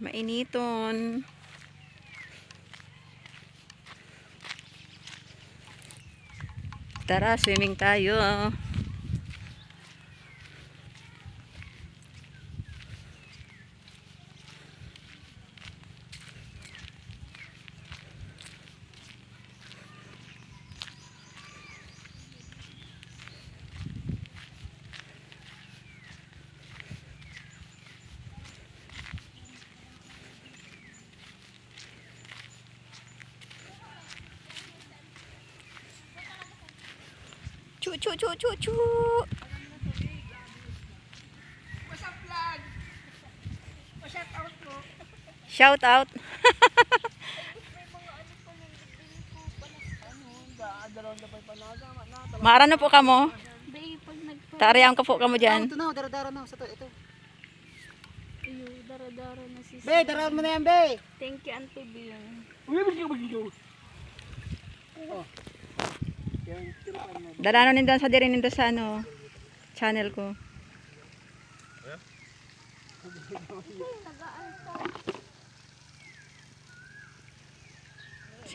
Mainiton. Tara, swimming tayo. Chu chu chu chu chu. Shout out. Mara na po kamo. Tariyan ko po kamo dyan. Ito na, dara-dara na. Ito. Iyo, dara-dara na si Be, dararan mo na yan, be. Thank you, Auntie Bing. Darano nindon sa diri nindon sa ano channel ko.